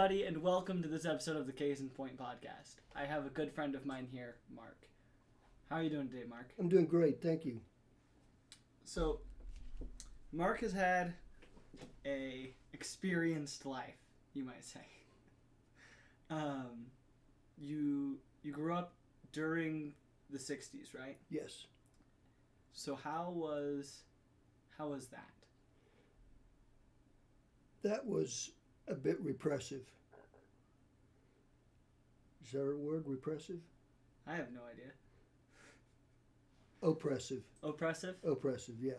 everybody, and welcome to this episode of the Case in Point podcast. I have a good friend of mine here, Mark. How are you doing today, Mark? I'm doing great, thank you. So, Mark has had a experienced life, you might say. You grew up during the 60s, right? Yes. So how was that? That was a bit repressive. Is that a word, repressive? I have no idea. Oppressive. Oppressive? Oppressive, yeah.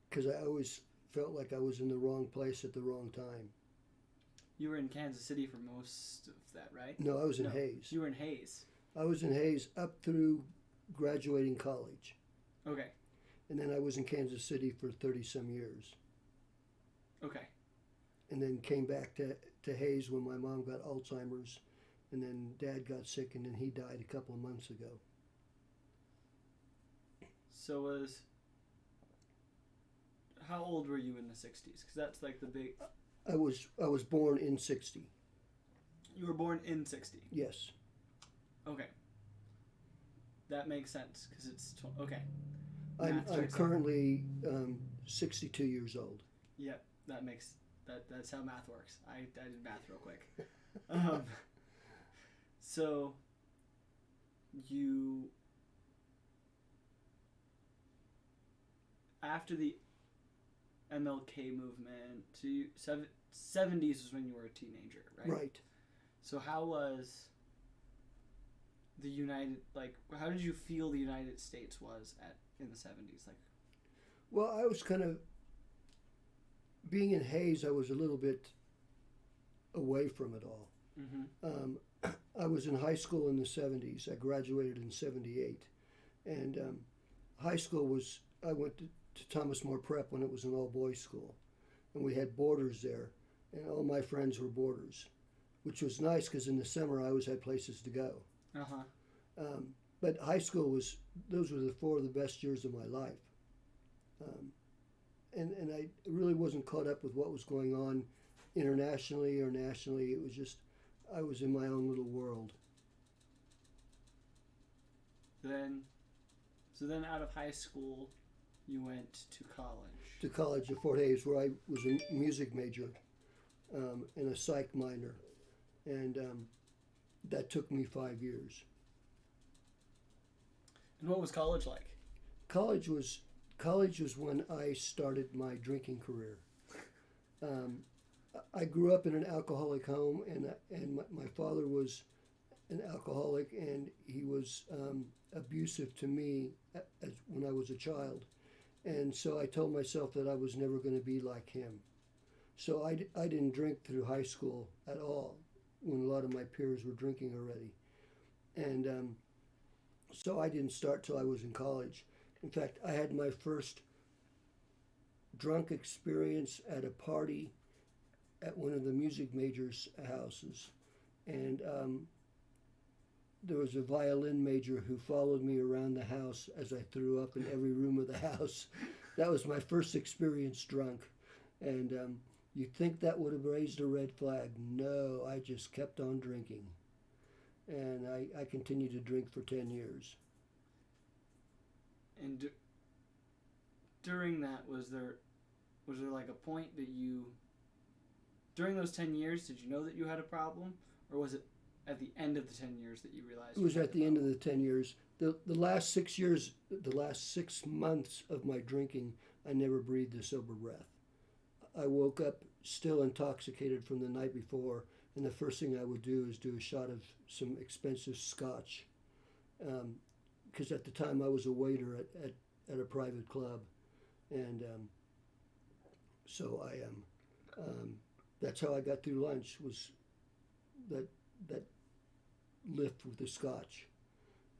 Because I always felt like I was in the wrong place at the wrong time. You were in Kansas City for most of that, right? No, I was in Hayes. You were in Hayes. I was in Hayes up through graduating college. Okay. And then I was in Kansas City for 30-some years. Okay. And then came back to Hayes when my mom got Alzheimer's. And then Dad got sick, and then he died a couple of months ago. So how old were you in the 60s? Because that's like the big... I was born in 60. You were born in 60? Yes. Okay. That makes sense, because it's... okay. I'm currently 62 years old. Yep, that's how math works. I did math real quick. So, you... After the MLK movement, 70s was when you were a teenager, right? Right. So how was how did you feel the United States was in the 70s? Well, I was kind of, being in Hayes, I was a little bit away from it all. Mm-hmm. I was in high school in the 70s. I graduated in 78. And high school was, I went to Thomas More Prep when it was an all-boys school. And we had boarders there. And all my friends were boarders, which was nice because in the summer I always had places to go. Uh-huh. But high school those were the 4 of the best years of my life. And I really wasn't caught up with what was going on internationally or nationally. It was just, I was in my own little world. So then out of high school, you went to college. To college at Fort Hays, where I was a music major and a psych minor. And that took me 5 years. And what was college like? College was when I started my drinking career. I grew up in an alcoholic home, and my father was an alcoholic, and he was abusive to me when I was a child. And so I told myself that I was never going to be like him. So I didn't drink through high school at all, when a lot of my peers were drinking already. And so I didn't start till I was in college. In fact, I had my first drunk experience at a party at one of the music majors' houses. And there was a violin major who followed me around the house as I threw up in every room of the house. That was my first experience drunk. And you'd think that would have raised a red flag. No, I just kept on drinking. And I continued to drink for 10 years. And during that, was there like a point that during those 10 years, did you know that you had a problem? Or was it at the end of the 10 years that you realized? It was at the end of the 10 years. The last 6 years, the last 6 months of my drinking, I never breathed a sober breath. I woke up still intoxicated from the night before, and the first thing I would do is do a shot of some expensive scotch. Because at the time I was a waiter at a private club. And so that's how I got through lunch, was that lift with the scotch.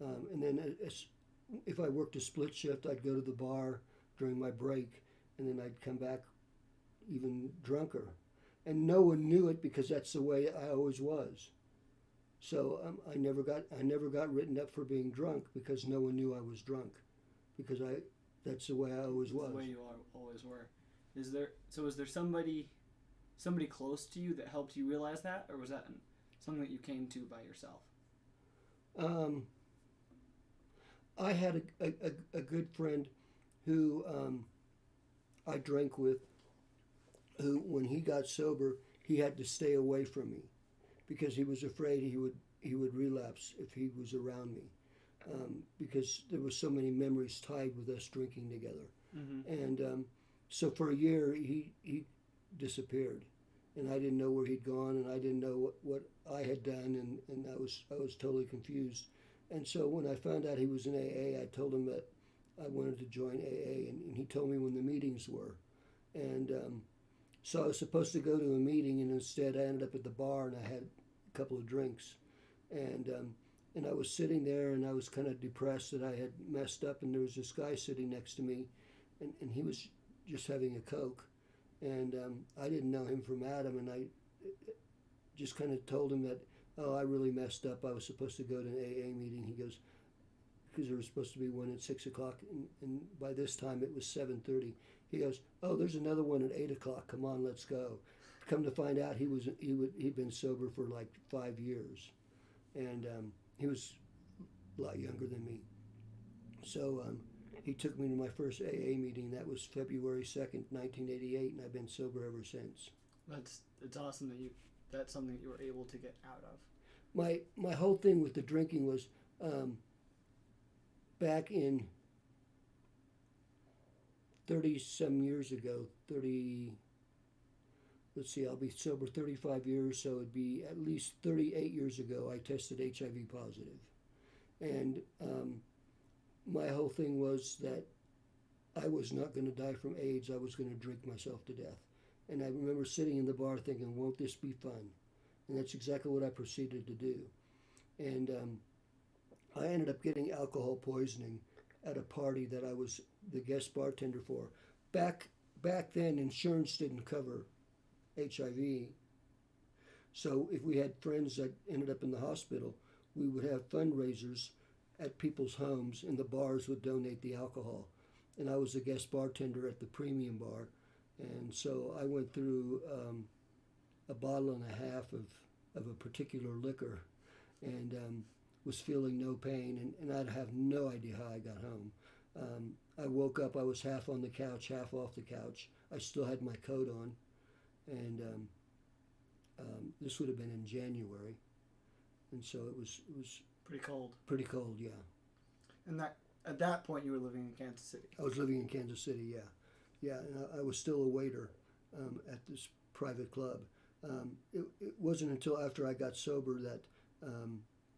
And then if I worked a split shift, I'd go to the bar during my break, and then I'd come back even drunker. And no one knew it because that's the way I always was. So I never got written up for being drunk because no one knew I was drunk, because that's the way I always was. The way you always were. Was there somebody somebody close to you that helped you realize that, or was that something that you came to by yourself? I had a good friend who I drank with, who, when he got sober, he had to stay away from me because he was afraid he would relapse if he was around me, because there were so many memories tied with us drinking together. Mm-hmm. And so for a year he disappeared, and I didn't know where he'd gone, and I didn't know what I had done, and I was totally confused. And so when I found out he was in AA, I told him that I wanted to join AA, and he told me when the meetings were. And so I was supposed to go to a meeting, and instead I ended up at the bar, and I had a couple of drinks. And I was sitting there, and I was kind of depressed that I had messed up, and there was this guy sitting next to me, and he was just having a Coke. And I didn't know him from Adam, and I just kind of told him that, oh, I really messed up. I was supposed to go to an AA meeting. He goes, because there was supposed to be one at 6 o'clock, and by this time it was 7:30. He goes, oh, there's another one at 8 o'clock. Come on, let's go. Come to find out, he'd been sober for like 5 years, and he was a lot younger than me. So he took me to my first AA meeting. That was February 2nd, 1988, and I've been sober ever since. It's awesome that that's something that you were able to get out of. My whole thing with the drinking was back in 30-some years ago, let's see, I'll be sober 35 years, so it'd be at least 38 years ago I tested HIV positive. And my whole thing was that I was not going to die from AIDS. I was going to drink myself to death. And I remember sitting in the bar thinking, won't this be fun? And that's exactly what I proceeded to do. And I ended up getting alcohol poisoning at a party that I was the guest bartender for. Back then, insurance didn't cover HIV. So if we had friends that ended up in the hospital, we would have fundraisers at people's homes, and the bars would donate the alcohol. And I was a guest bartender at the premium bar. And so I went through a bottle and a half of a particular liquor, and was feeling no pain, and I'd have no idea how I got home. I woke up, I was half on the couch, half off the couch. I still had my coat on, and this would have been in January, and so it was pretty cold. Pretty cold, yeah. And at that point you were living in Kansas City. I was living in Kansas City, yeah. Yeah, and I was still a waiter at this private club. It wasn't until after I got sober that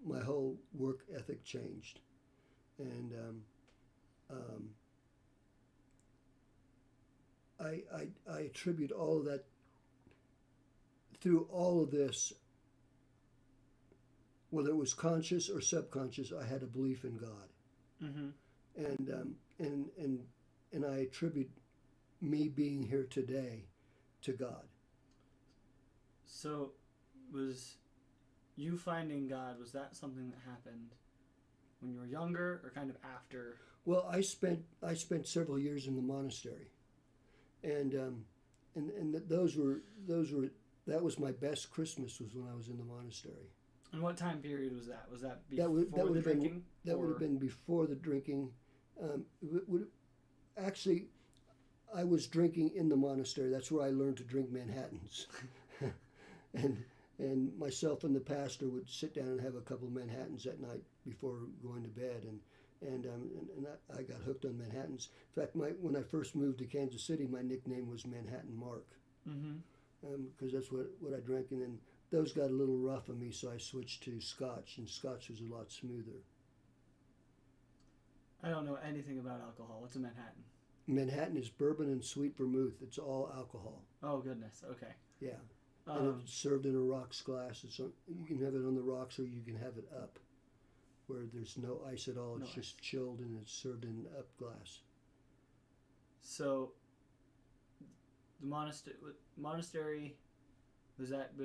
my whole work ethic changed. And I attribute all of that, through all of this, whether it was conscious or subconscious, I had a belief in God. Mm-hmm. And I attribute me being here today to God. So, was you finding God, was that something that happened when you were younger or kind of after? Well, I spent several years in the monastery, and that was my best Christmas, was when I was in the monastery. And what time period was that? Was that before the drinking? That would have been before the drinking. Actually, I was drinking in the monastery. That's where I learned to drink Manhattans. and myself and the pastor would sit down and have a couple of Manhattans at night before going to bed. And I got hooked on Manhattans. In fact, when I first moved to Kansas City, my nickname was Manhattan Mark. Mm-hmm. Because that's what I drank. And then those got a little rough on me, so I switched to Scotch, and Scotch was a lot smoother. I don't know anything about alcohol. What's a Manhattan? Manhattan is bourbon and sweet vermouth. It's all alcohol. Oh, goodness. Okay. Yeah. And it's served in a rocks glass. You can have it on the rocks, or you can have it up, where there's no ice at all. It's just chilled, and it's served in up glass. So, the monastery, was that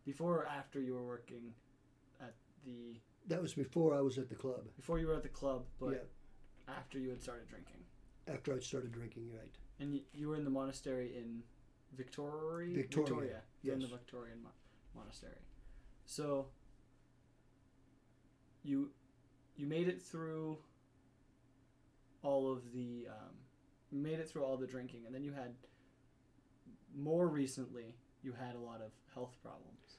before or after you were working at the... That was before I was at the club. Before you were at the club, but yeah. After you had started drinking. After I started drinking, right. And you were in the monastery in Victoria in the Victorian monastery. So you made it through all of the drinking, and then you had more recently you had a lot of health problems.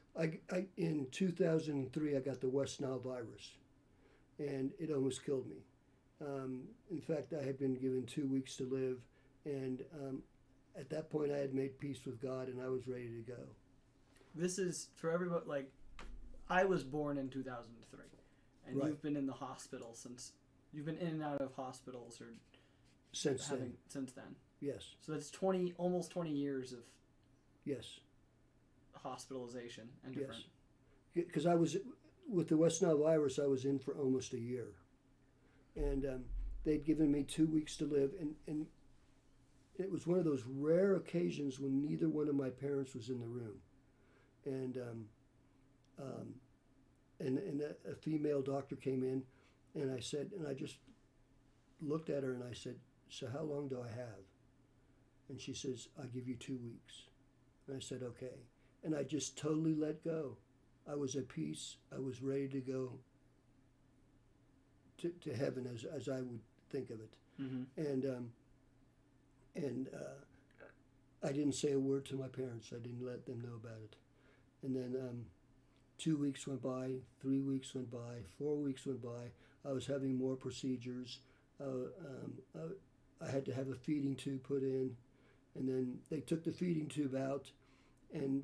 In 2003 I got the West Nile virus, and it almost killed me. In fact, I had been given 2 weeks to live, and at that point I had made peace with God, and I was ready to go. This is for everybody. Like, I was born in 2003, and right. You've been in the hospital since. You've been in and out of hospitals or since then. Yes. So that's almost 20 years of. Yes. Hospitalization and different. Yes. Because I was with the West Nile virus, I was in for almost a year, and they'd given me 2 weeks to live, and it was one of those rare occasions when neither one of my parents was in the room, and a female doctor came in, and I just looked at her and I said, "So how long do I have?" And she says, "I'll give you 2 weeks." And I said, "Okay." And I just totally let go. I was at peace. I was ready to go to heaven, as I would think of it. Mm-hmm. And I didn't say a word to my parents. I didn't let them know about it. And then 2 weeks went by, 3 weeks went by, 4 weeks went by. I was having more procedures. I had to have a feeding tube put in, and then they took the feeding tube out,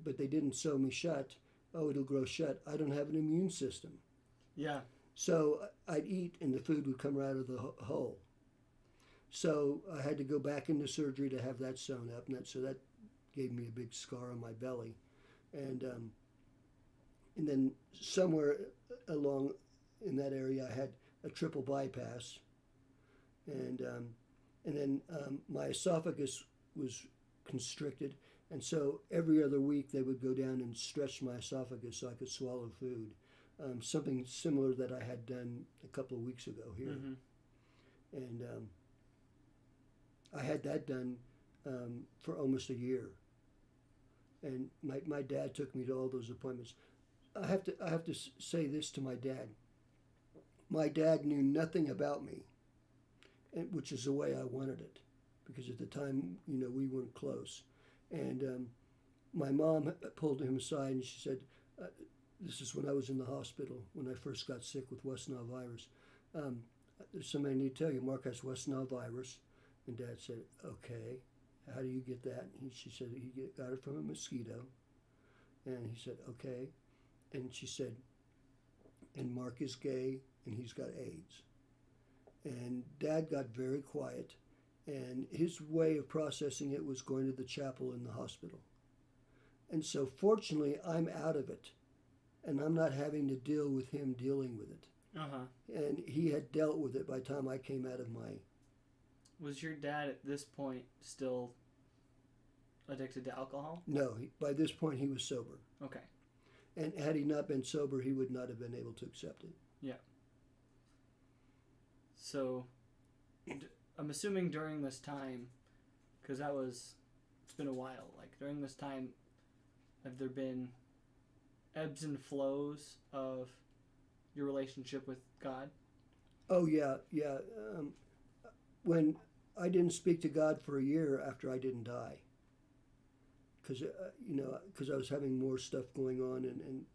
but they didn't sew me shut. Oh, it'll grow shut. I don't have an immune system. Yeah. So I'd eat, and the food would come right out of the hole. So I had to go back into surgery to have that sewn up, and so that gave me a big scar on my belly, and then somewhere along in that area I had a triple bypass, and then my esophagus was constricted, and so every other week they would go down and stretch my esophagus so I could swallow food. Something similar that I had done a couple of weeks ago here, and I had that done for almost a year, and my dad took me to all those appointments. I have to say this to my dad. My dad knew nothing about me, which is the way I wanted it, because at the time, we weren't close. And my mom pulled him aside and she said, this is when I was in the hospital, when I first got sick with West Nile virus. There's something I need to tell you. Mark has West Nile virus. And Dad said, "Okay, how do you get that?" She said, he got it from a mosquito. And he said, "Okay." And she said, "And Mark is gay and he's got AIDS." And Dad got very quiet. And his way of processing it was going to the chapel in the hospital. And so fortunately, I'm out of it. And I'm not having to deal with him dealing with it. Uh-huh. And he had dealt with it by the time I came out of my... Was your dad at this point still addicted to alcohol? No, by this point he was sober. Okay. And had he not been sober, he would not have been able to accept it. Yeah. So, I'm assuming during this time, because it's been a while, like during this time, have there been ebbs and flows of your relationship with God? Oh, yeah. When I didn't speak to God for a year after I didn't die, because I was having more stuff going on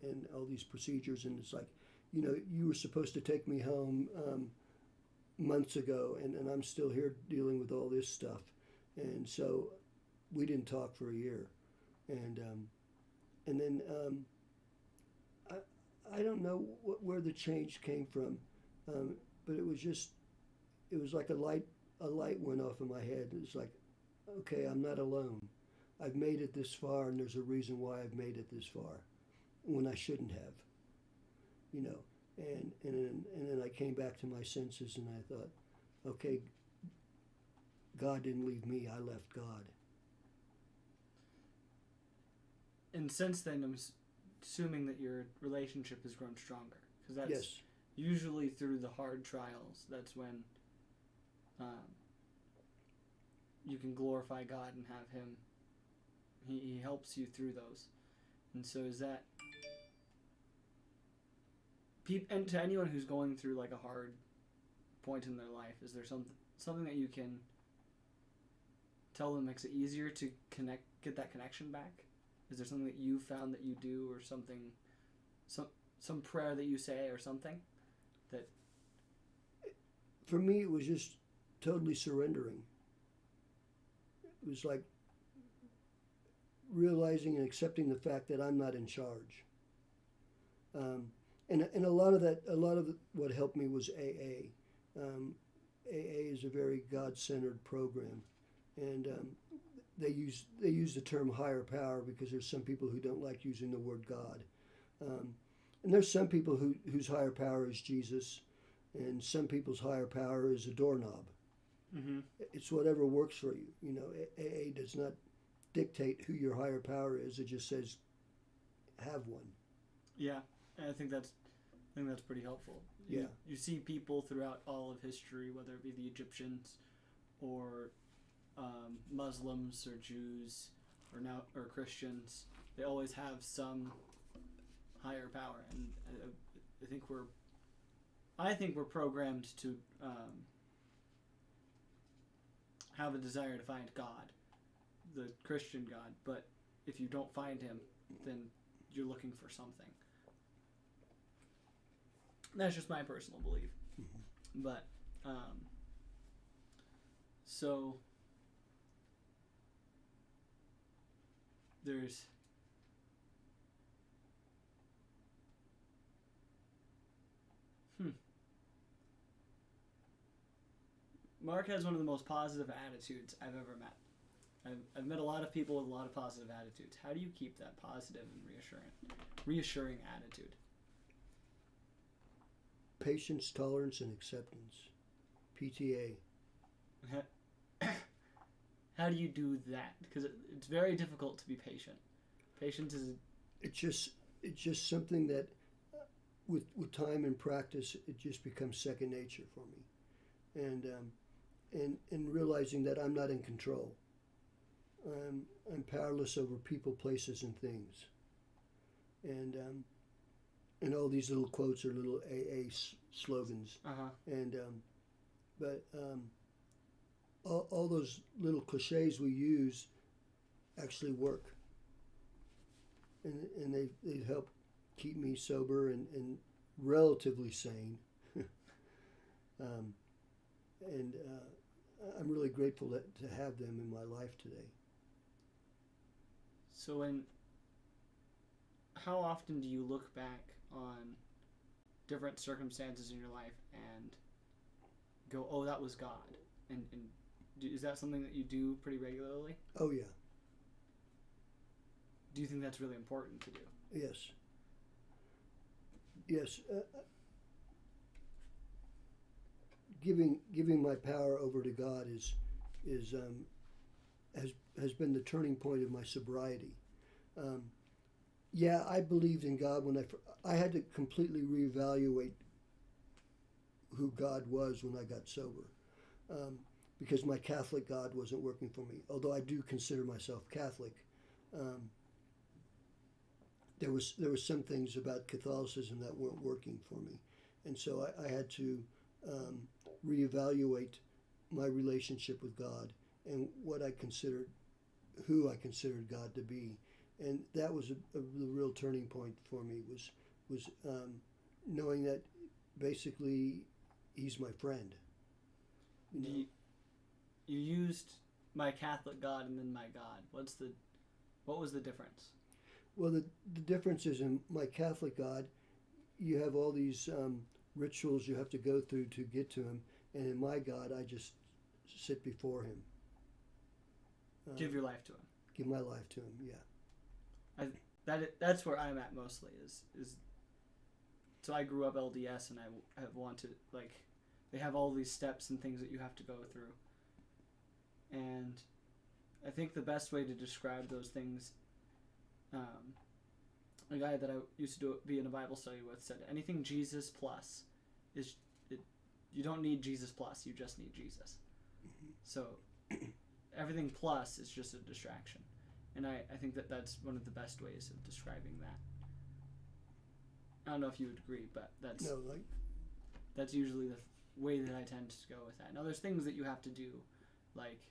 and all these procedures, and it's like, you were supposed to take me home months ago, and I'm still here dealing with all this stuff, and so we didn't talk for a year, and then I don't know where the change came from, but it was like a light went off in my head. It's like, okay, I'm not alone. I've made it this far, and there's a reason why I've made it this far, when I shouldn't have, And then I came back to my senses, and I thought, okay, God didn't leave me. I left God. And since then, I'm assuming that your relationship has grown stronger, because that's yes. Usually through the hard trials. That's when you can glorify God and have Him He helps you through those. And so is that and to anyone who's going through like a hard point in their life, is there something that you can tell them makes it easier to get that connection back? Is there something that you found that you do, or something, some prayer that you say, or something that? For me, it was just totally surrendering. It was like realizing and accepting the fact that I'm not in charge. And a lot of what helped me was AA. AA is a very God-centered program, and they use the term higher power because there's some people who don't like using the word God, and there's some people whose higher power is Jesus, and some people's higher power is a doorknob. Mm-hmm. It's whatever works for you. You know, AA does not dictate who your higher power is. It just says, have one. Yeah, I think that's pretty helpful. You see people throughout all of history, whether it be the Egyptians, or Muslims, or Jews, or Christians. They always have some higher power, and I think we're programmed to have a desire to find God, the Christian God. But if you don't find him, then you're looking for something. That's just my personal belief. Mm-hmm. But so there's Mark has one of the most positive attitudes I've ever met. I've met a lot of people with a lot of positive attitudes. How do you keep that positive and reassuring attitude? Patience, tolerance, and acceptance. PTA. How do you do that? Because it's very difficult to be patient. Patience is... It's just something that, with time and practice, it just becomes second nature for me. And realizing that I'm not in control. I'm powerless over people, places, and things. And all these little quotes are little AA slogans. Uh-huh. But all those little cliches we use actually work. And they help keep me sober and relatively sane. I'm really grateful to have them in my life today. So how often do you look back on different circumstances in your life and go, oh, that was God? And is that something that you do pretty regularly? Oh, yeah. Do you think that's really important to do? Yes. Yes. Giving my power over to God has been the turning point of my sobriety. Yeah, I believed in God when I had to completely reevaluate who God was when I got sober, because my Catholic God wasn't working for me. Although I do consider myself Catholic, there was some things about Catholicism that weren't working for me, and so I had to reevaluate my relationship with God and who I considered God to be. And that was the real turning point for me, was knowing that basically he's my friend. You used my Catholic God and then my God. What was the difference? Well, the difference is, in my Catholic God, you have all these rituals you have to go through to get to him, and in my God, I just sit before him. Give your life to him. Give my life to him, yeah. That's where I'm at mostly. Is so I grew up LDS, and I have wanted, like, they have all these steps and things that you have to go through, and I think the best way to describe those things, a guy that I used to be in a Bible study with said, anything Jesus plus you don't need Jesus plus, you just need Jesus. Mm-hmm. So everything plus is just a distraction. And I think that that's one of the best ways of describing that. I don't know if you would agree, but that's usually the way that I tend to go with that. Now, there's things that you have to do, like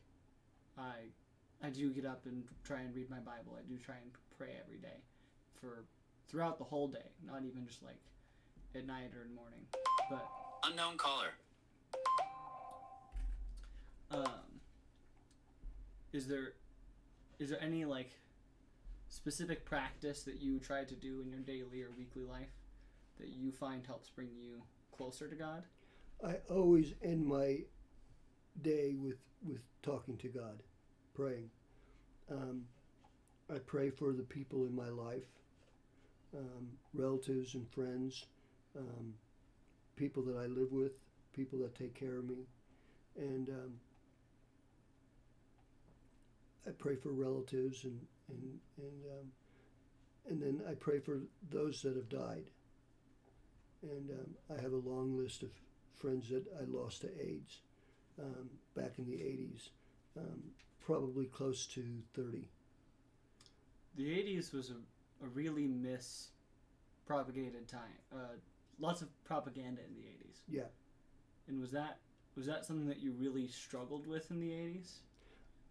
I do get up and try and read my Bible. I do try and pray every day throughout the whole day, not even just like at night or in the morning. But unknown caller. Is there any like specific practice that you try to do in your daily or weekly life that you find helps bring you closer to God? I always end my day with talking to God, praying. I pray for the people in my life, relatives and friends, people that I live with, people that take care of me, and I pray for relatives and then I pray for those that have died. And I have a long list of friends that I lost to AIDS back in the 80s, probably close to 30. The 80s was a really mispropagated time. Lots of propaganda in the 80s. Yeah. And was that something that you really struggled with in the 80s?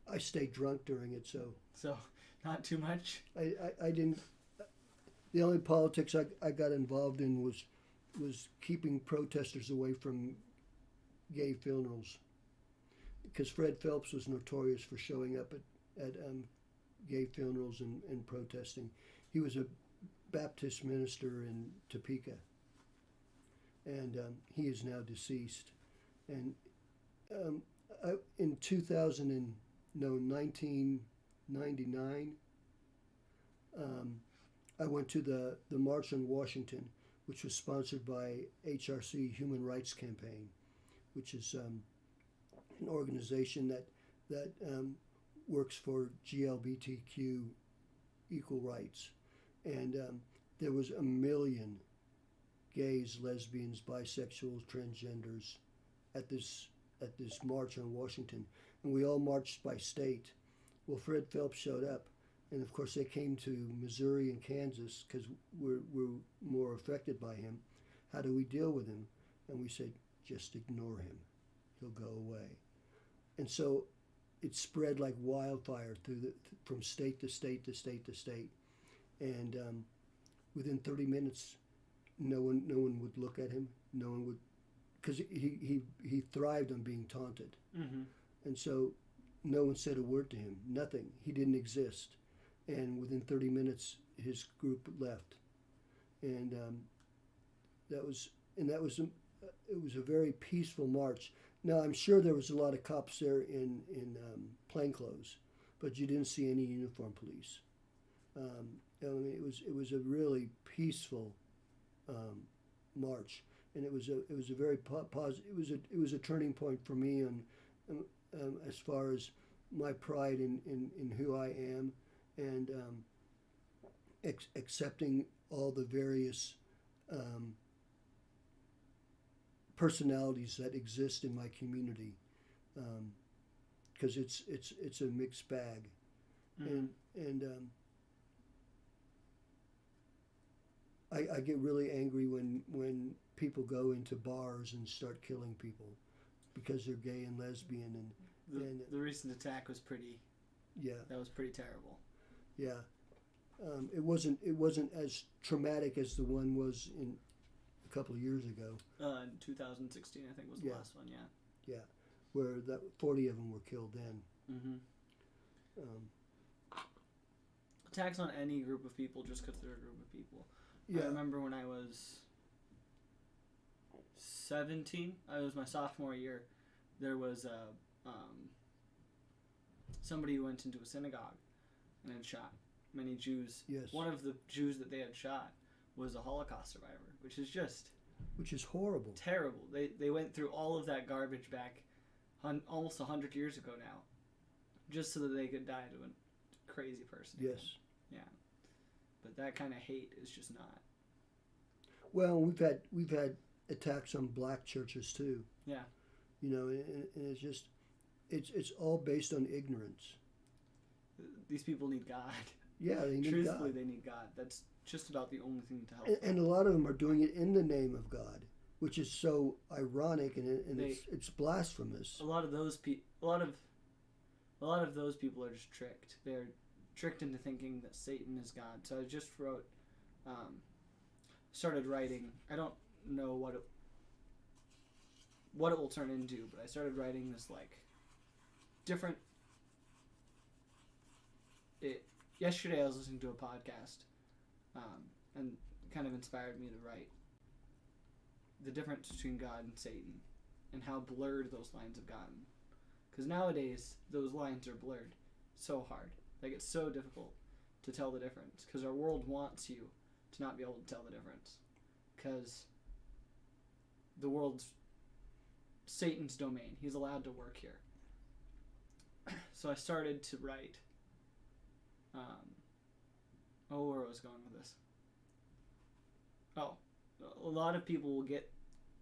I stayed drunk during it, so. So, not too much? I didn't. The only politics I got involved in was keeping protesters away from gay funerals. Because Fred Phelps was notorious for showing up at gay funerals and protesting. He was a Baptist minister in Topeka, and he is now deceased. And in 1999, I went to the March on Washington, which was sponsored by HRC, Human Rights Campaign, which is an organization that works for GLBTQ equal rights. And there was 1 million gays, lesbians, bisexuals, transgenders at this March on Washington. And we all marched by state. Well, Fred Phelps showed up. And of course, they came to Missouri and Kansas because we're more affected by him. How do we deal with him? And we said, just ignore him. He'll go away. And so it spread like wildfire from state to state to state to state. And within 30 minutes, no one would look at him. No one would, because he thrived on being taunted. Mm-hmm. And so no one said a word to him. Nothing. He didn't exist. And within 30 minutes, his group left, and it was a very peaceful march. Now I'm sure there was a lot of cops there in plainclothes, but you didn't see any uniformed police. I mean, it was a really peaceful march, and it was a very positive. It was a turning point for me, as far as my pride in who I am. And accepting all the various personalities that exist in my community, because it's a mixed bag, Mm-hmm. and I get really angry when people go into bars and start killing people because they're gay and lesbian and the recent attack was pretty. Yeah, that was pretty terrible. Yeah, it wasn't as traumatic as the one was in a couple of years ago. In 2016, I think was the last one. Yeah. Yeah, where 40 of them were killed then. Mm-hmm. Attacks on any group of people just because they're a group of people. Yeah. I remember when I was 17. It was my sophomore year. There was somebody who went into a synagogue and had shot many Jews. Yes. One of the Jews that they had shot was a Holocaust survivor, which is horrible. Terrible. They went through all of that garbage back almost 100 years ago now, just so that they could die to a crazy person. Yes. Yeah. But that kind of hate is just not. Well, we've had attacks on black churches too. Yeah. You know, and it's just it's all based on ignorance. These people need God. Yeah, they need Truthfully, God. they need God. That's just about the only thing to help And them. a lot of them are doing it in the name of God, which is so ironic, and it's blasphemous. A lot of those people are just tricked. They're tricked into thinking that Satan is God. So I just started writing. I don't know what it will turn into, but I started writing this like different. Yesterday I was listening to a podcast, and it kind of inspired me to write the difference between God and Satan, and how blurred those lines have gotten. Because nowadays those lines are blurred so hard, like it's so difficult to tell the difference. Because our world wants you to not be able to tell the difference, because the world's Satan's domain. He's allowed to work here. So I started to write. Where I was going with this. Oh, a lot of people will get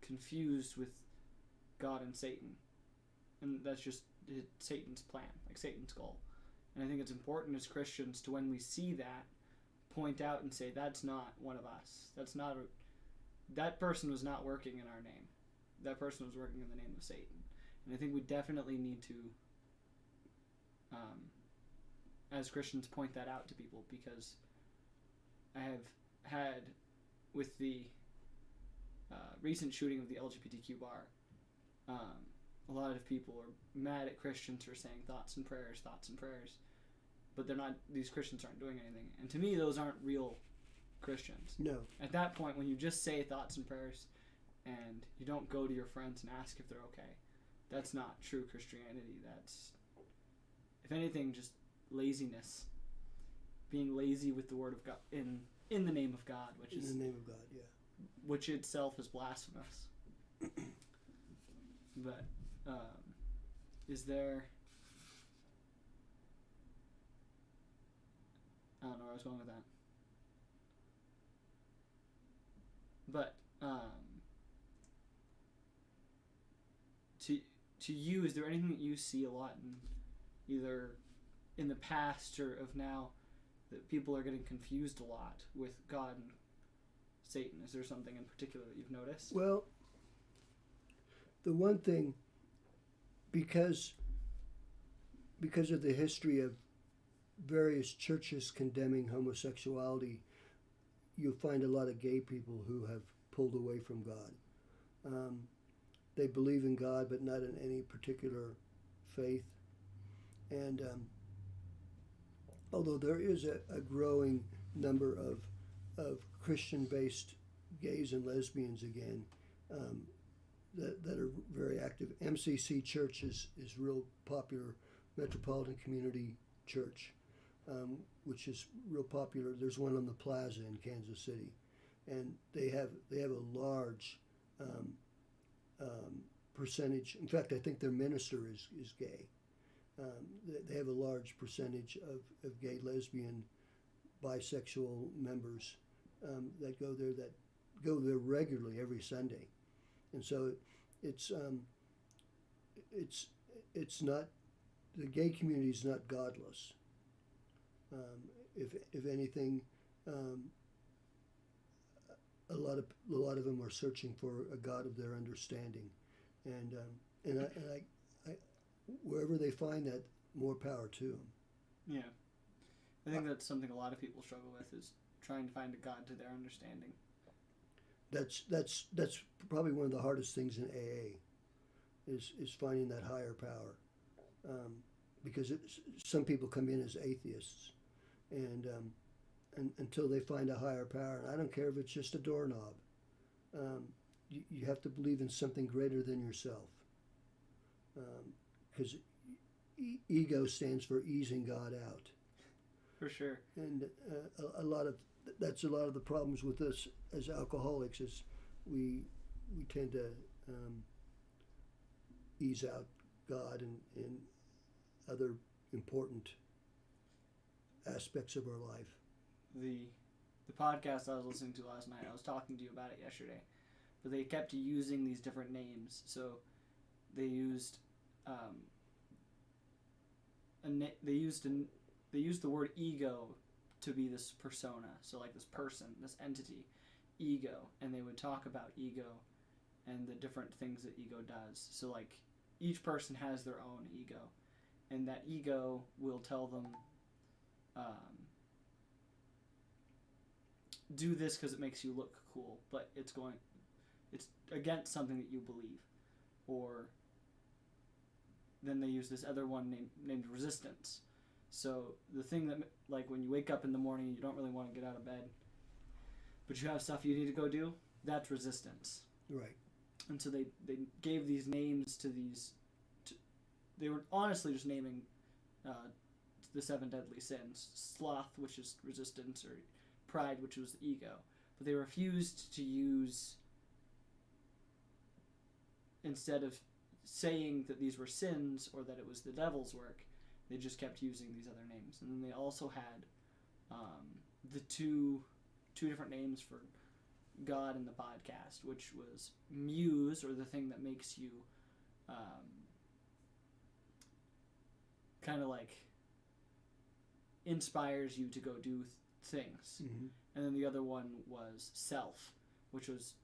confused with God and Satan, and that's just Satan's plan, like Satan's goal. And I think it's important as Christians to, when we see that, point out and say, that's not one of us. That person was not working in our name. That person was working in the name of Satan. And I think we definitely need to, as Christians, point that out to people, because I have had, with the recent shooting of the LGBTQ bar, a lot of people are mad at Christians for saying thoughts and prayers, but they're not. These Christians aren't doing anything, and to me, those aren't real Christians. No. At that point, when you just say thoughts and prayers, and you don't go to your friends and ask if they're okay, that's not true Christianity. That's, if anything, just laziness. Being lazy with the word of God in the name of God, which is in the name of God, yeah. Which itself is blasphemous. But is there? I don't know where I was going with that. But to you, is there anything that you see a lot in either in the past or of now, that people are getting confused a lot with God and Satan? Is there something in particular that you've noticed? Well, the one thing, because of the history of various churches condemning homosexuality, you'll find a lot of gay people who have pulled away from God. They believe in God, but not in any particular faith. And although there is a growing number of Christian-based gays and lesbians again, that are very active. MCC Church is real popular, Metropolitan Community Church, which is real popular. There's one on the Plaza in Kansas City, and they have a large percentage. In fact, I think their minister is gay. They have a large percentage of gay, lesbian, bisexual members that go there regularly every Sunday, and so it's not, the gay community is not godless. If anything, a lot of them are searching for a God of their understanding, and I wherever they find that, more power to them. Yeah, I think that's something a lot of people struggle with, is trying to find a God to their understanding. That's probably one of the hardest things in AA, is finding that higher power, because some people come in as atheists, and until they find a higher power, and I don't care if it's just a doorknob, you have to believe in something greater than yourself, because ego stands for easing God out. For sure. And that's a lot of the problems with us as alcoholics, is we tend to ease out God and other important aspects of our life. The podcast I was listening to last night, I was talking to you about it yesterday, but they kept using these different names. So they used they they used the word ego to be this persona, so like this person, this entity, ego, and they would talk about ego and the different things that ego does. So like each person has their own ego, and that ego will tell them, do this because it makes you look cool, but it's against something that you believe. Or then they use this other one named resistance. So the thing that, like, when you wake up in the morning and you don't really want to get out of bed, but you have stuff you need to go do, that's resistance. Right. And so they gave these names to these. They were honestly just naming the 7 deadly sins: sloth, which is resistance, or pride, which was ego. But they refused to use, instead of saying that these were sins or that it was the devil's work, they just kept using these other names. And then they also had the two different names for God in the podcast, which was muse, or the thing that makes you kind of like inspires you to go do things. Mm-hmm. And then the other one was self, which was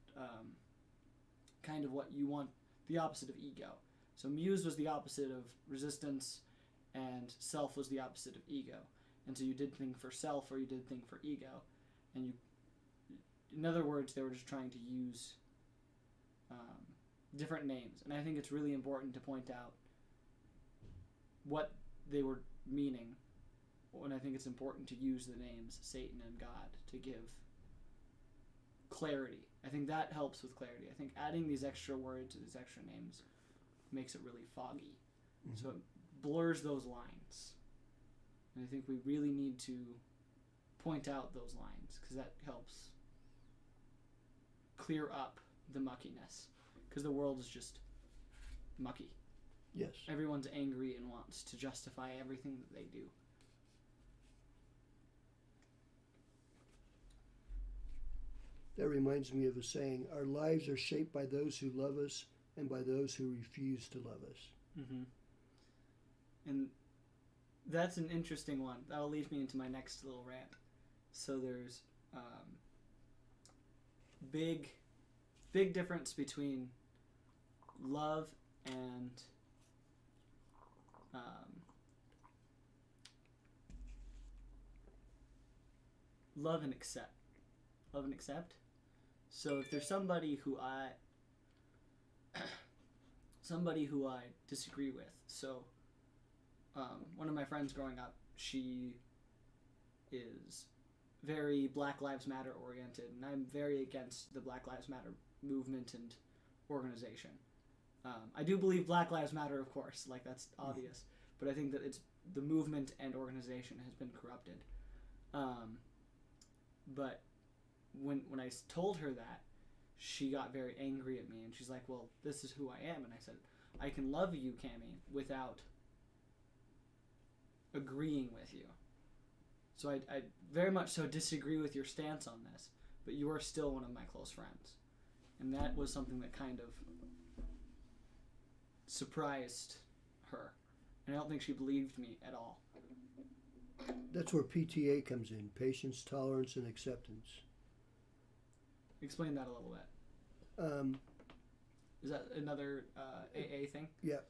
kind of what you want, the opposite of ego. So muse was the opposite of resistance, and self was the opposite of ego. And so you did thing for self, or you did thing for ego, and you, in other words, they were just trying to use different names. And I think it's really important to point out what they were meaning, and I think it's important to use the names Satan and God to give clarity. I think that helps with clarity. I think adding these extra words, these extra names, makes it really foggy. Mm-hmm. So it blurs those lines. And I think we really need to point out those lines, because that helps clear up the muckiness. Because the world is just mucky. Yes. Everyone's angry and wants to justify everything that they do. That reminds me of a saying: our lives are shaped by those who love us and by those who refuse to love us. Mm-hmm. And that's an interesting one. That'll lead me into my next little rant. So there's big difference between love and love and accept. Love and accept. So if there's somebody who I disagree with. So one of my friends growing up, she is very Black Lives Matter oriented, and I'm very against the Black Lives Matter movement and organization. I do believe Black Lives Matter, of course, like that's obvious, but I think that it's the movement and organization has been corrupted. But when I told her that, she got very angry at me, and she's like, well, this is who I am. And I said, I can love you, Cammie, without agreeing with you. So I very much so disagree with your stance on this, but you are still one of my close friends. And that was something that kind of surprised her. And I don't think she believed me at all. That's where PTA comes in: patience, tolerance, and acceptance. Explain that a little bit. Is that another AA thing? Yeah.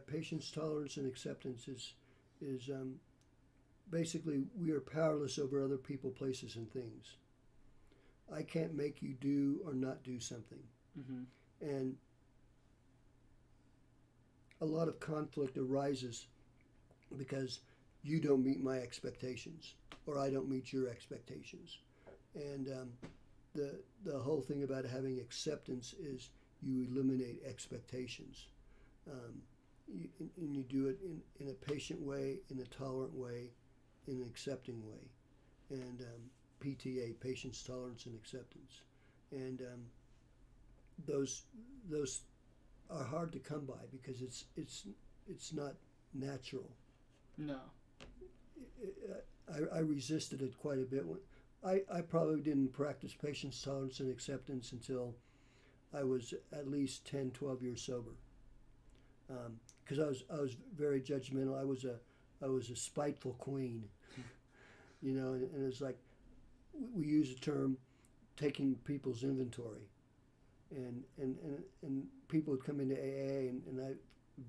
Patience, tolerance, and acceptance is basically we are powerless over other people, places, and things. I can't make you do or not do something. Mm-hmm. And a lot of conflict arises because you don't meet my expectations, or I don't meet your expectations. And the whole thing about having acceptance is you eliminate expectations. And you do it in a patient way, in a tolerant way, in an accepting way. And PTA, patience, tolerance, and acceptance. And those are hard to come by because it's not natural. No. I resisted it quite a bit. I probably didn't practice patience, tolerance, and acceptance until I was at least 10, 12 years sober. Because I was very judgmental. I was a I was a spiteful queen, you know, and it's like we use the term taking people's inventory, and people would come into AA, and I'd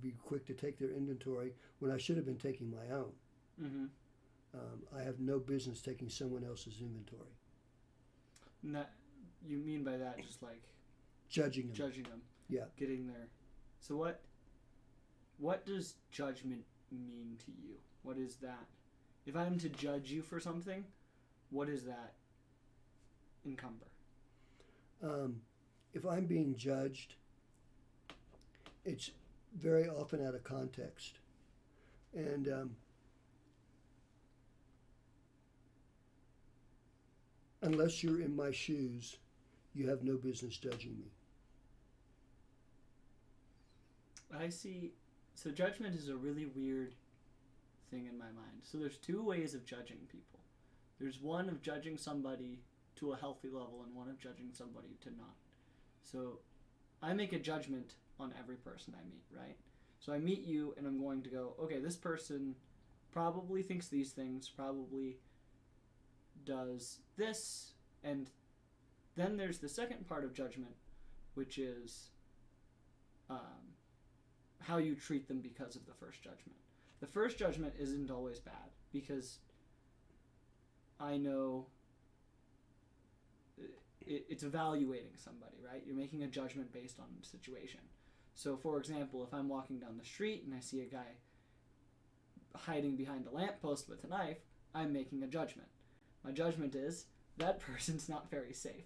be quick to take their inventory when I should have been taking my own. Mm-hmm. I have no business taking someone else's inventory. And that, you mean by that just like Judging them. judging them, Yeah. getting there. So what does judgment mean to you? What is that? If I'm to judge you for something, what does that encumber? If I'm being judged, it's very often out of context. And unless you're in my shoes, you have no business judging me. I see. So judgment is a really weird thing in my mind. So there's two ways of judging people. There's one of judging somebody to a healthy level and one of judging somebody to not. So I make a judgment on every person I meet, right? So I meet you and I'm going to go, okay, this person probably thinks these things, probably does this, and then there's the second part of judgment, which is how you treat them because of the first judgment. The first judgment isn't always bad because I know it's evaluating somebody, right? You're making a judgment based on the situation. So, for example, if I'm walking down the street and I see a guy hiding behind a lamppost with a knife, I'm making a judgment. My judgment is that person's not very safe.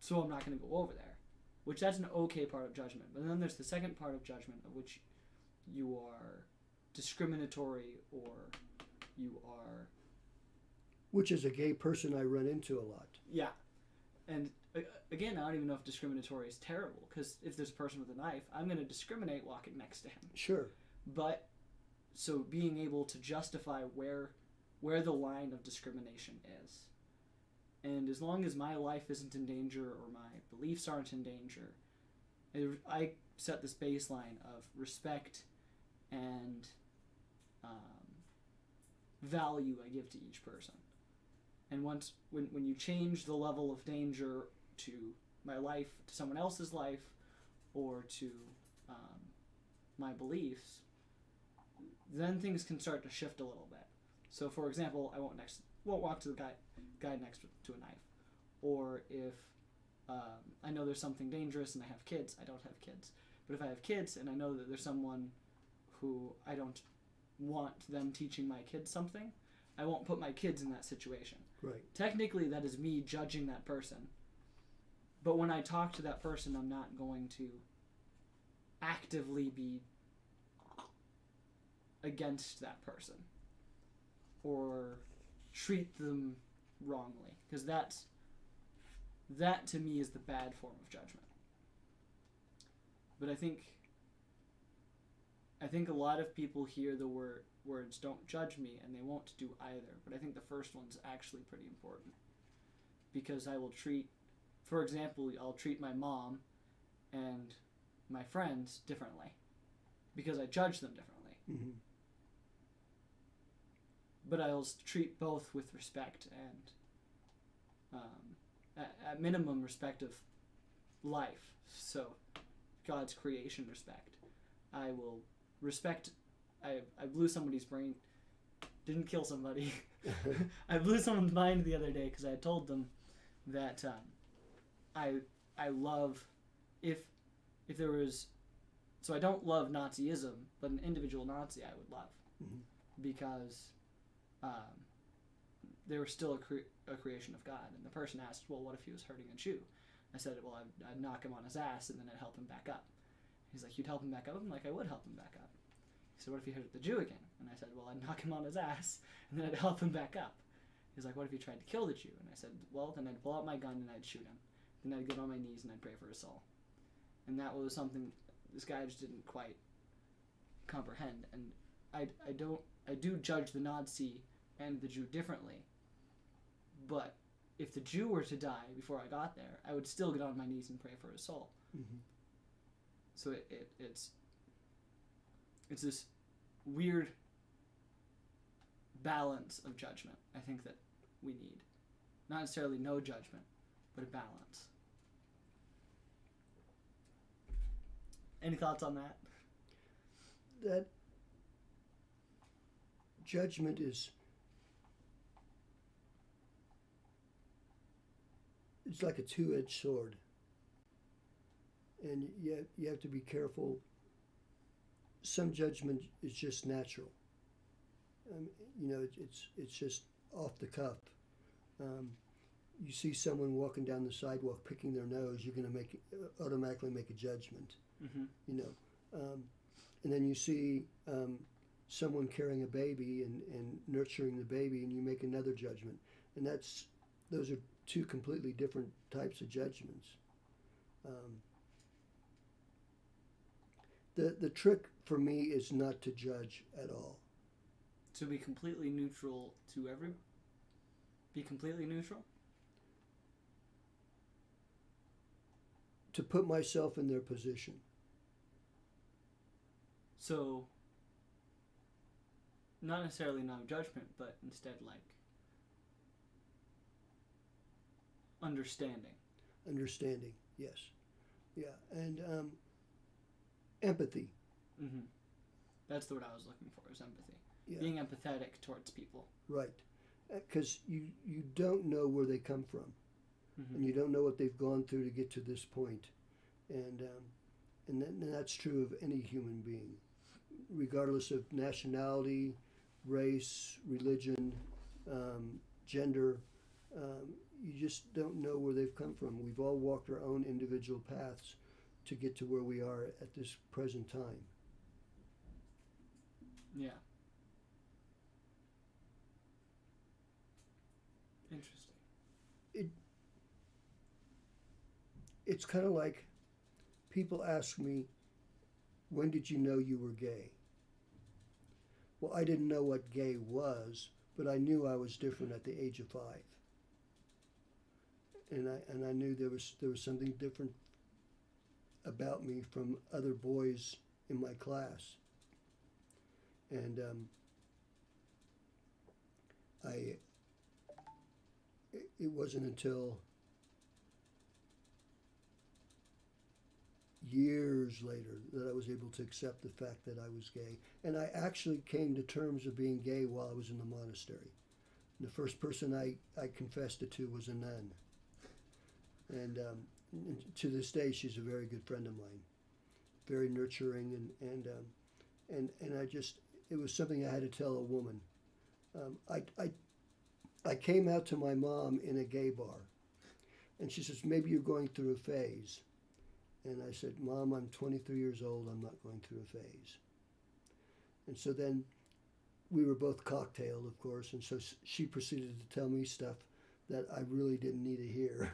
So I'm not going to go over there, which that's an okay part of judgment. But then there's the second part of judgment of which you are discriminatory or you are... Which is a gay person I run into a lot. Yeah. And again, I don't even know if discriminatory is terrible, because if there's a person with a knife, I'm going to discriminate walking next to him. Sure. But, so being able to justify where the line of discrimination is. And as long as my life isn't in danger or my beliefs aren't in danger, I set this baseline of respect and value I give to each person. And once, when you change the level of danger to my life, to someone else's life, or to my beliefs, then things can start to shift a little bit. So, for example, I won't walk to the guy next to a knife. Or if I know there's something dangerous and I have kids, I don't have kids. But if I have kids and I know that there's someone who I don't want them teaching my kids something, I won't put my kids in that situation. Right. Technically, that is me judging that person. But when I talk to that person, I'm not going to actively be against that person or treat them wrongly, because that to me is the bad form of judgment. But I think a lot of people hear the words "don't judge me" and they won't do either. But I think the first one's actually pretty important, because I will treat, for example, I'll treat my mom and my friends differently because I judge them differently. Mm-hmm. But I'll treat both with respect and, at minimum, respect of life. So, God's creation respect. I will respect. I blew somebody's brain. Didn't kill somebody. I blew someone's mind the other day because I told them that I love if there was. So I don't love Nazism, but an individual Nazi I would love, mm-hmm. because they were still a creation of God. And the person asked, well, what if he was hurting a Jew? I said, well, I'd knock him on his ass and then I'd help him back up. He's like, you'd help him back up? I'm like, I would help him back up. He said, what if he hurt the Jew again? And I said, well, I'd knock him on his ass and then I'd help him back up. He's like, what if he tried to kill the Jew? And I said, well, then I'd pull out my gun and I'd shoot him. Then I'd get on my knees and I'd pray for his soul. And that was something this guy just didn't quite comprehend. And I do judge the Nazi and the Jew differently. But if the Jew were to die before I got there, I would still get on my knees and pray for his soul. Mm-hmm. So it's this weird balance of judgment I think that we need. Not necessarily no judgment, but a balance. Any thoughts on that? That judgment is, it's like a two-edged sword, and you have to be careful. Some judgment is just natural. It's just off the cuff. You see someone walking down the sidewalk picking their nose, you're going to automatically make a judgment. Mm-hmm. And then you see someone carrying a baby and nurturing the baby, and you make another judgment. And those are two completely different types of judgments. The trick for me is not to judge at all. To be completely neutral to be completely neutral? To put myself in their position. So, not necessarily no judgment, but instead like understanding. Understanding, yes. Yeah, and empathy. Mm-hmm. That's the word I was looking for, is empathy. Yeah. Being empathetic towards people. Right. Because you don't know where they come from. Mm-hmm. And you don't know what they've gone through to get to this point. And that's true of any human being, regardless of nationality, race, religion, gender. You just don't know where they've come from. We've all walked our own individual paths to get to where we are at this present time. Yeah. Interesting. It's kind of like people ask me, when did you know you were gay? Well, I didn't know what gay was, but I knew I was different at the age of 5. And I knew there was something different about me from other boys in my class. And it wasn't until years later that I was able to accept the fact that I was gay. And I actually came to terms of being gay while I was in the monastery. And the first person I confessed it to was a nun. And to this day, she's a very good friend of mine. Very nurturing, and I just, it was something I had to tell a woman. I came out to my mom in a gay bar, and she says, maybe you're going through a phase. And I said, Mom, I'm 23 years old, I'm not going through a phase. And so then we were both cocktailed, of course, and so she proceeded to tell me stuff that I really didn't need to hear.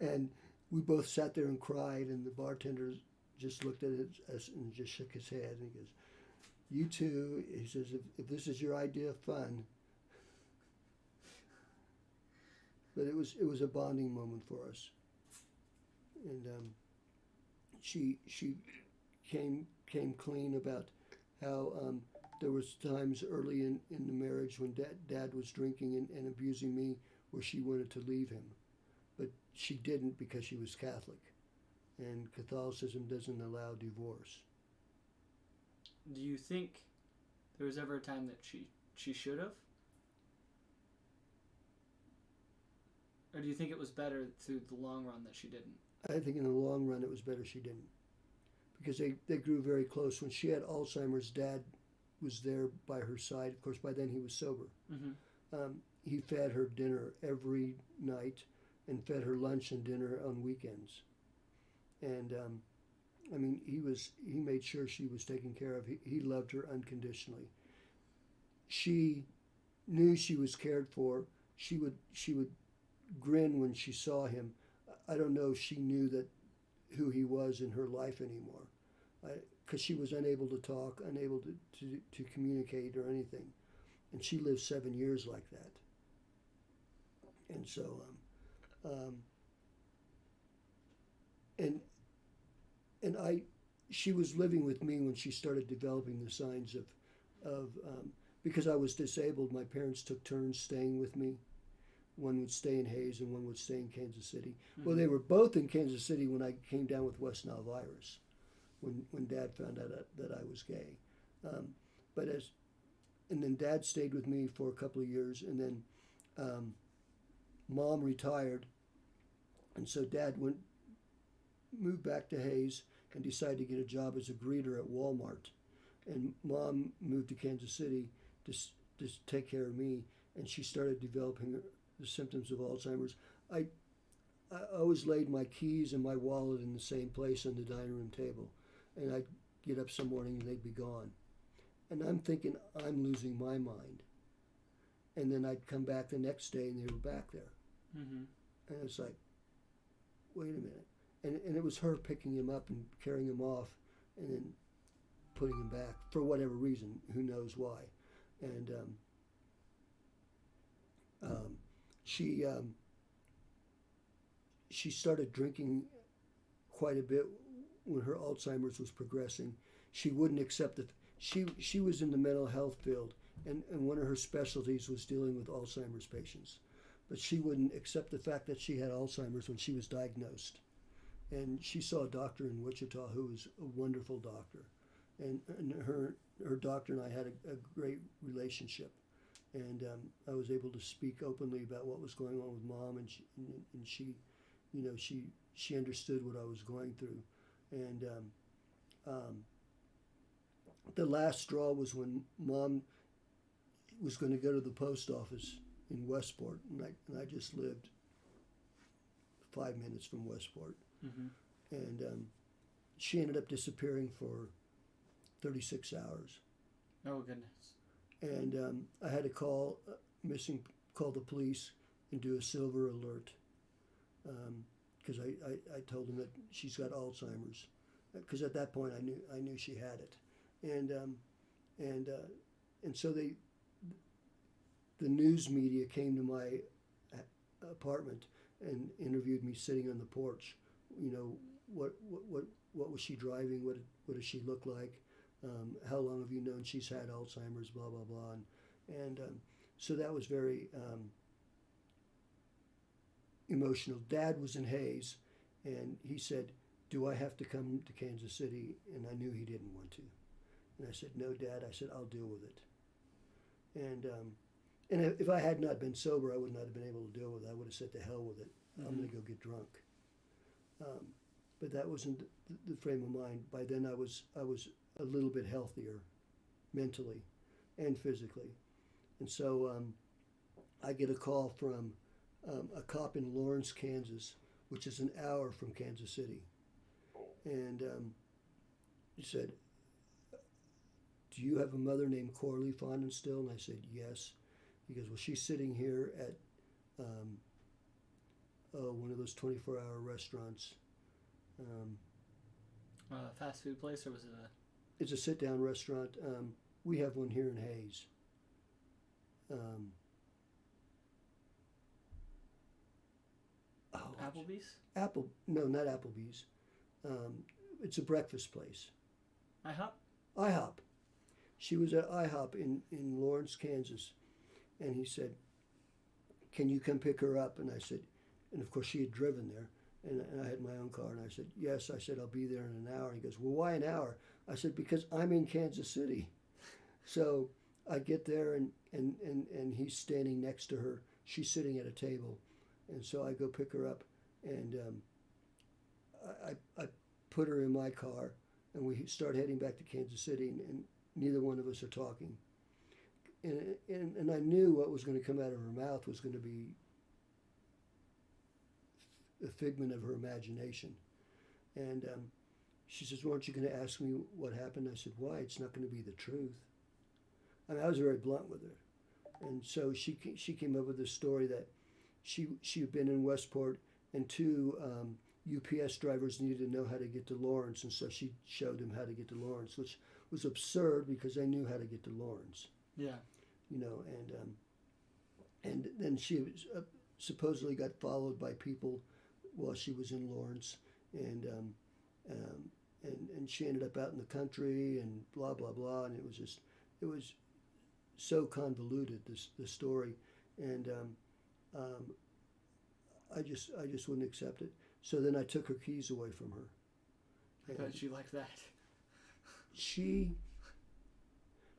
And we both sat there and cried, and the bartender just looked at us and just shook his head, and he goes, you two, he says, if this is your idea of fun. But it was a bonding moment for us. And she came clean about how there was times early in the marriage when dad was drinking and abusing me where she wanted to leave him. But she didn't because she was Catholic. And Catholicism doesn't allow divorce. Do you think there was ever a time that she should have? Or do you think it was better through the long run that she didn't? I think in the long run it was better she didn't. Because they grew very close. When she had Alzheimer's, Dad was there by her side. Of course, by then he was sober. Mm-hmm. He fed her dinner every night and fed her lunch and dinner on weekends. And I mean, he made sure she was taken care of. He loved her unconditionally. She knew she was cared for. She would grin when she saw him. I don't know if she knew that who he was in her life anymore, because she was unable to talk, unable to communicate or anything, and she lived 7 years like that. And so, and she was living with me when she started developing the signs of because I was disabled. My parents took turns staying with me. One would stay in Hayes and one would stay in Kansas City. Mm-hmm. Well, they were both in Kansas City when I came down with West Nile virus. When Dad found out that I was gay, but and then Dad stayed with me for a couple of years, and then Mom retired, and so Dad moved back to Hayes and decided to get a job as a greeter at Walmart, and Mom moved to Kansas City to take care of me, and she started developing the symptoms of Alzheimer's. I always laid my keys and my wallet in the same place on the dining room table, and I'd get up some morning and they'd be gone. And I'm thinking, I'm losing my mind. And then I'd come back the next day and they were back there. Mm-hmm. And it's like, wait a minute. And it was her picking him up and carrying him off and then putting him back for whatever reason, who knows why. And she started drinking quite a bit when her Alzheimer's was progressing. She wouldn't accept it. She was in the mental health field, and one of her specialties was dealing with Alzheimer's patients. But she wouldn't accept the fact that she had Alzheimer's when she was diagnosed. And she saw a doctor in Wichita who was a wonderful doctor. And her doctor and I had a great relationship. And I was able to speak openly about what was going on with Mom, and she you know, she understood what I was going through. And the last straw was when Mom was going to go to the post office in Westport, and I just lived 5 minutes from Westport. Mm-hmm. And she ended up disappearing for 36 hours. Oh, goodness. And I had to call the police and do a silver alert, because I told them that she's got Alzheimer's, because at that point I knew she had it. And so the news media came to my apartment and interviewed me sitting on the porch. You know, what was she driving? What does she look like? How long have you known she's had Alzheimer's? Blah blah blah. And so that was very emotional. Dad was in Hayes, and he said, "Do I have to come to Kansas City?" And I knew he didn't want to. And I said, "No, Dad." I said, "I'll deal with it." And if I had not been sober, I would not have been able to deal with it. I would have said, "To hell with it. Mm-hmm. I'm going to go get drunk." But that wasn't the frame of mind. By then, I was a little bit healthier, mentally, and physically. And so I get a call from a cop in Lawrence, Kansas, which is an hour from Kansas City, and he said, "Do you have a mother named Corley Pfannenstiel?" And I said, "Yes." He goes, "Well, she's sitting here at one of those 24-hour restaurants." Fast food place, or was it a? It's a sit-down restaurant. We have one here in Hayes. Applebee's? No, not Applebee's. It's a breakfast place. IHOP? IHOP. She was at IHOP in Lawrence, Kansas. And he said, "Can you come pick her up?" And I said, and of course she had driven there. And I had my own car. And I said, "Yes." I said, "I'll be there in an hour." He goes, "Well, why an hour?" I said, "Because I'm in Kansas City." So I get there, and he's standing next to her. She's sitting at a table. And so I go pick her up, and I put her in my car, and we start heading back to Kansas City, and neither one of us are talking. And I knew what was going to come out of her mouth was going to be a figment of her imagination. And she says, "Well, aren't you going to ask me what happened?" I said, "Why? It's not going to be the truth." I mean, I was very blunt with her. And so she came up with this story that she had been in Westport, and two UPS drivers needed to know how to get to Lawrence, and so she showed them how to get to Lawrence, which was absurd because I knew how to get to Lawrence. Yeah. You know, and then she was, supposedly got followed by people while she was in Lawrence, and and she ended up out in the country and blah blah blah, and it was so convoluted, the story, and um, I just wouldn't accept it. So then I took her keys away from her. I bet she liked that. She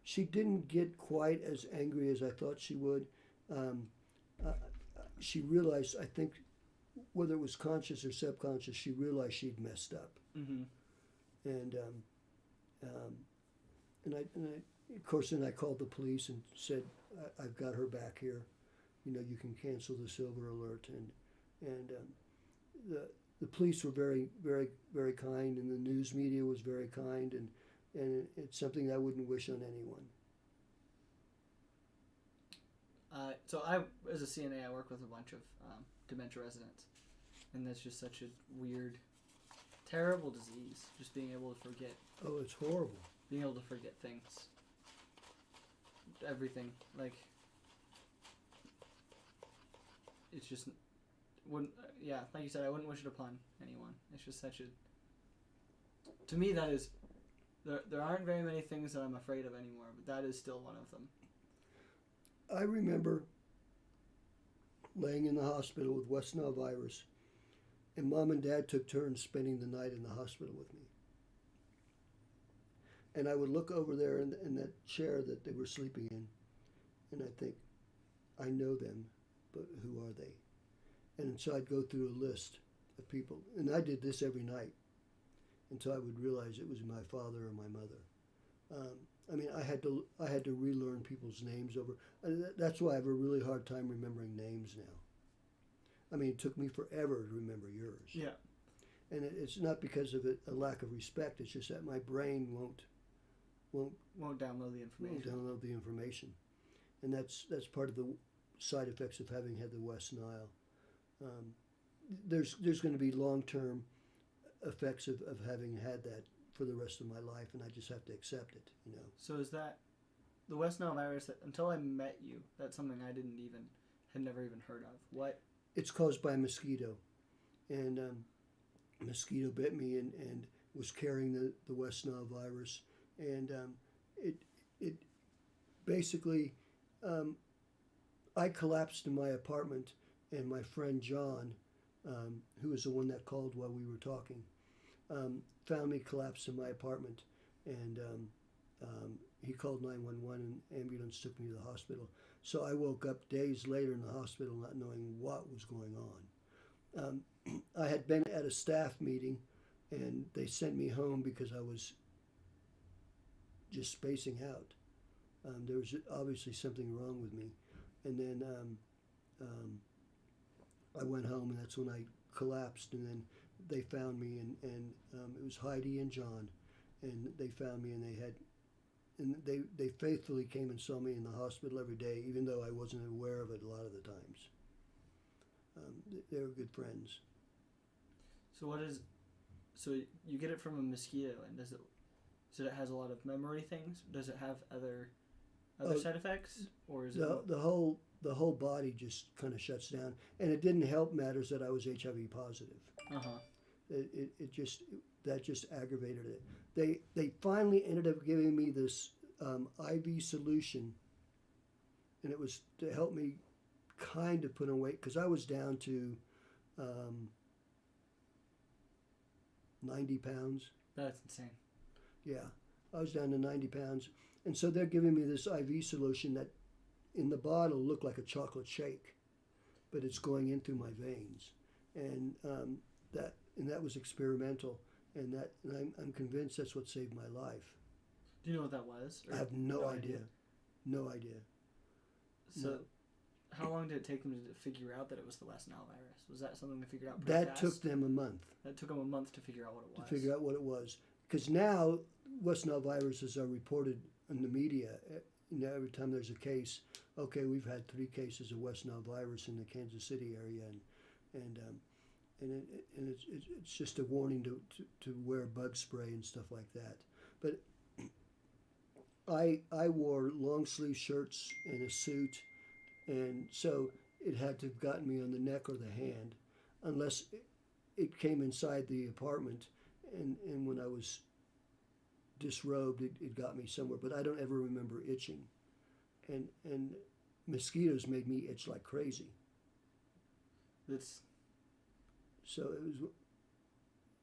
she didn't get quite as angry as I thought she would. Um, uh, she realized, I think, whether it was conscious or subconscious, she realized she'd messed up, Mm-hmm. and um, of course, then I called the police and said, I've got her back here. You know, you can cancel the silver alert, and the the police were very, very, very kind, and the news media was very kind, and it's something I wouldn't wish on anyone. So I, as a CNA, I work with a bunch of dementia residents, and that's just such a weird, terrible disease. Just being able to forget, Oh, it's horrible. being able to forget things, everything. Like it's just wouldn't. Yeah, like you said, I wouldn't wish it upon anyone. It's just such a. To me, that is. There aren't very many things that I'm afraid of anymore, but that is still one of them. I remember laying in the hospital with West Nile virus, and Mom and Dad took turns spending the night in the hospital with me. And I would look over there in that chair that they were sleeping in, and I think, I know them, but who are they? And so I'd go through a list of people, and I did this every night until I would realize it was my father or my mother. I mean, I had to relearn people's names over. That's why I have a really hard time remembering names now. I mean, it took me forever to remember yours. Yeah. And it's not because of a lack of respect. It's just that my brain Won't download the information. download the information, and that's part of the side effects of having had the West Nile. There's going to be long-term effects of having had that for the rest of my life, and I just have to accept it. You know. So is that the West Nile virus? Until I met you, that's something I had never even heard of. What? It's caused by a mosquito, and a mosquito bit me and was carrying the West Nile virus, and it basically I collapsed in my apartment, and my friend John, who was the one that called while we were talking, found me collapsed in my apartment, and he called 911, and ambulance took me to the hospital. So I woke up days later in the hospital not knowing what was going on. I had been at a staff meeting, and they sent me home because I was just spacing out. There was obviously something wrong with me. And then I went home, and that's when I collapsed, and then they found me, and it was Heidi and John, and they found me, and they faithfully came and saw me in the hospital every day, even though I wasn't aware of it a lot of the times. They were good friends. So you get it from a mosquito, and does it? So it has a lot of memory things. Does it have other side effects, or is it the whole body just kind of shuts down? And it didn't help matters that I was HIV positive. It just that just aggravated it. They finally ended up giving me this IV solution, and it was to help me kind of put on weight because I was down to 90 pounds. That's insane. Yeah, I was down to 90 pounds. And so they're giving me this IV solution that in the bottle looked like a chocolate shake, but it's going in through my veins. And that was experimental. And I'm convinced that's what saved my life. Do you know what that was? I have no idea. No idea. So, no. How long did it take them to figure out that it was the West Nile virus? Was that something they figured out pretty That fast? took them a month. That took them a month to figure out what it was. To figure out what it was. Because now West Nile viruses are reported in the media. You know, every time there's a case, okay, we've had 3 cases of West Nile virus in the Kansas City area, and it's just a warning to wear bug spray and stuff like that. But I wore long sleeve shirts and a suit, and so it had to have gotten me on the neck or the hand, unless it came inside the apartment, and when I was disrobed, it got me somewhere. But I don't ever remember itching, and mosquitoes made me itch like crazy. That's So it was.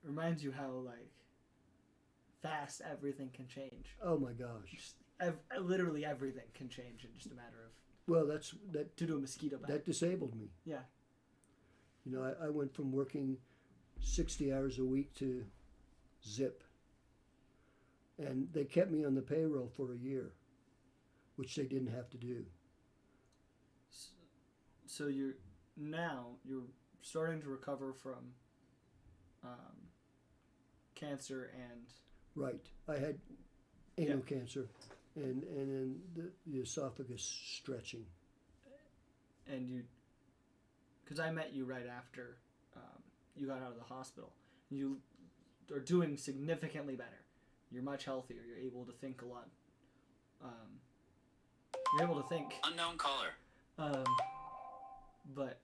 reminds you how like fast everything can change. Oh my gosh. Just literally everything can change in just a matter of Well, that due to a mosquito bite. that disabled me. Yeah. You know, I went from working 60 hours a week to zip. And they kept me on the payroll for a year, which they didn't have to do. So you're starting to recover from cancer and Right. I had anal cancer and then the esophagus stretching. you because I met you right after you got out of the hospital. You are doing significantly better. You're much healthier. You're able to think a lot. You're able to think. Unknown caller. But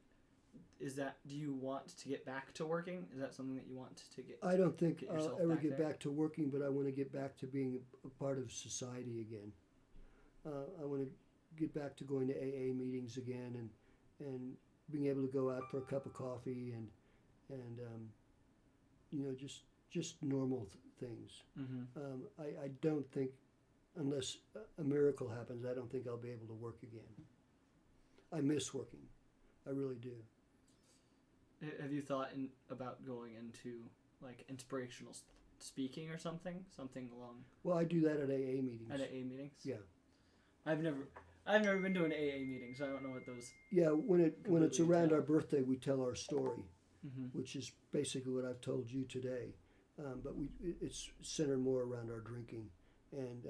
do you want to get back to working? Is that something that you want to get? I don't think get I'll yourself ever back get there? back to working, but I want to get back to being a part of society again. I want to get back to going to AA meetings again and being able to go out for a cup of coffee and you know, just normal things. Mm-hmm. I don't think, unless a miracle happens, I don't think I'll be able to work again. I miss working. I really do. Have you thought about going into like inspirational speaking or something along Well, I do that at AA meetings. at AA meetings? Yeah. I've never been to an AA meeting, so I don't know what those. Yeah, when it's Completely around tell. our birthday, we tell our story, Mm-hmm. which is basically what I've told you today. But it's centered more around our drinking, and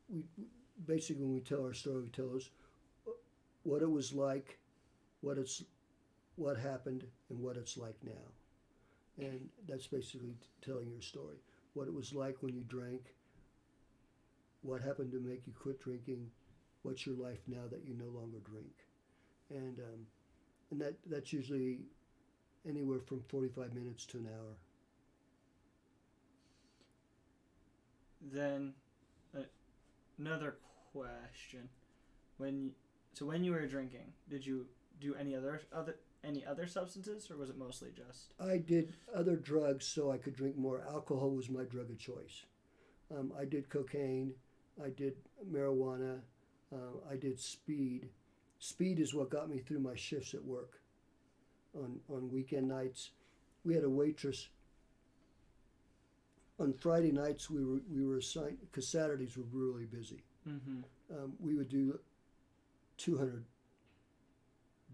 we basically when we tell our story, we tell us what it was like, what happened, and what it's like now, and that's basically telling your story. What it was like when you drank, what happened to make you quit drinking, what's your life now that you no longer drink, and that's usually anywhere from 45 minutes to an hour. Then another question: when you were drinking, did you do any other substances, or was it mostly just? I did other drugs so I could drink more. Alcohol was my drug of choice. I did cocaine, I did marijuana, I did speed. Speed is what got me through my shifts at work. On weekend nights, we had a waitress. On Friday nights, we were assigned because Saturdays were really busy. Mm-hmm. We would do 200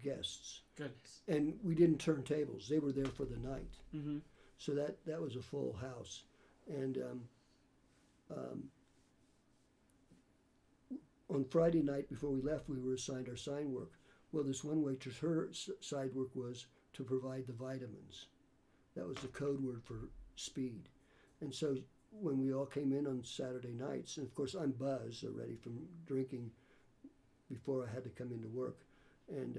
guests, Goodness. and we didn't turn tables. They were there for the night, Mm-hmm. so that was a full house. And on Friday night before we left, we were assigned our sign work. Well, this one waitress, her side work was to provide the vitamins. That was the code word for speed. And so when we all came in on Saturday nights, and of course I'm buzzed already from drinking before I had to come into work, and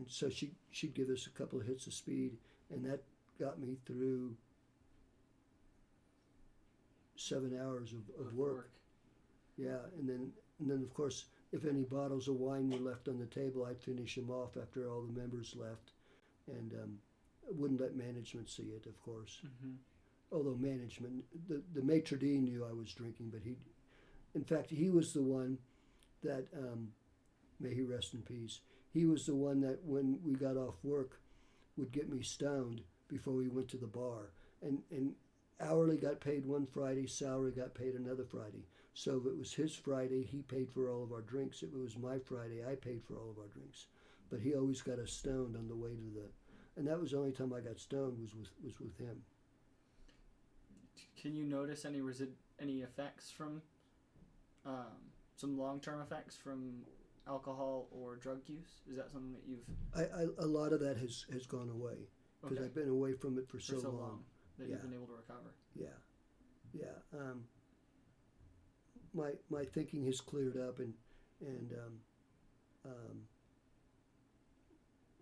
so she'd give us a couple of hits of speed, and that got me through 7 hours of work. Yeah, and then of course if any bottles of wine were left on the table, I'd finish them off after all the members left, and wouldn't let management see it, of course. Mm-hmm. Although management, the maitre d' knew I was drinking, but in fact, he was the one that, may he rest in peace, he was the one that when we got off work would get me stoned before we went to the bar. And hourly got paid one Friday, salary got paid another Friday. So if it was his Friday, he paid for all of our drinks. If it was my Friday, I paid for all of our drinks. But he always got us stoned on the way to and that was the only time I got stoned was with him. Can you notice any effects from some long-term effects from alcohol or drug use? Is that something that you've A lot of that has gone away because I've been away from it for so long. That you've been able to recover? Yeah. My thinking has cleared up, and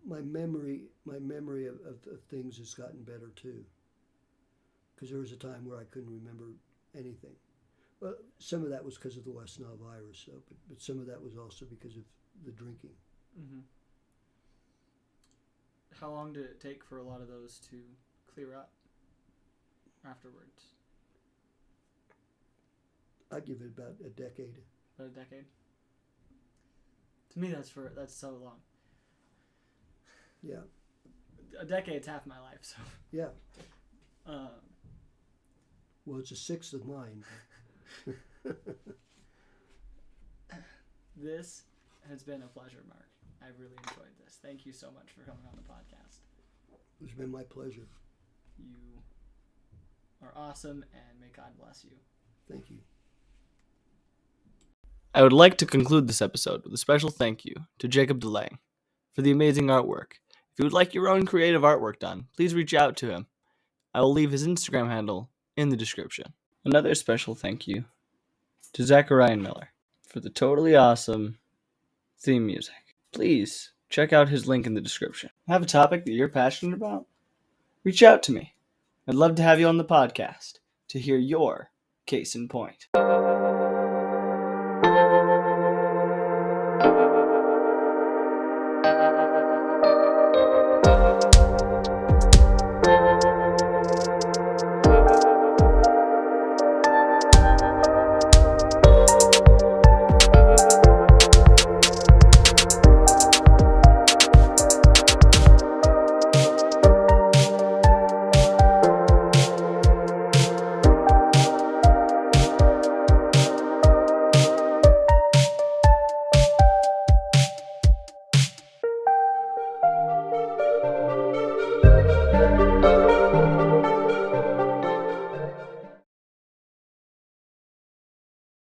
my memory of things has gotten better too. because there was a time where I couldn't remember anything. Well, some of that was because of the West Nile virus, but some of that was also because of the drinking. Mm-hmm. How long did it take for a lot of those to clear up afterwards? I'd give it about a decade. About a decade? To me, that's so long. Yeah. A decade's half my life, so. Yeah. Well, it's a sixth of mine. This has been a pleasure, Mark. I really enjoyed this. Thank you so much for coming on the podcast. It's been my pleasure. You are awesome, and may God bless you. Thank you. I would like to conclude this episode with a special thank you to Jacob DeLay for the amazing artwork. If you would like your own creative artwork done, please reach out to him. I will leave his Instagram handle in the description. Another special thank you to Zachariah Miller for the totally awesome theme music. Please check out his link in the description. Have a topic that you're passionate about? Reach out to me. I'd love to have you on the podcast to hear your case in point.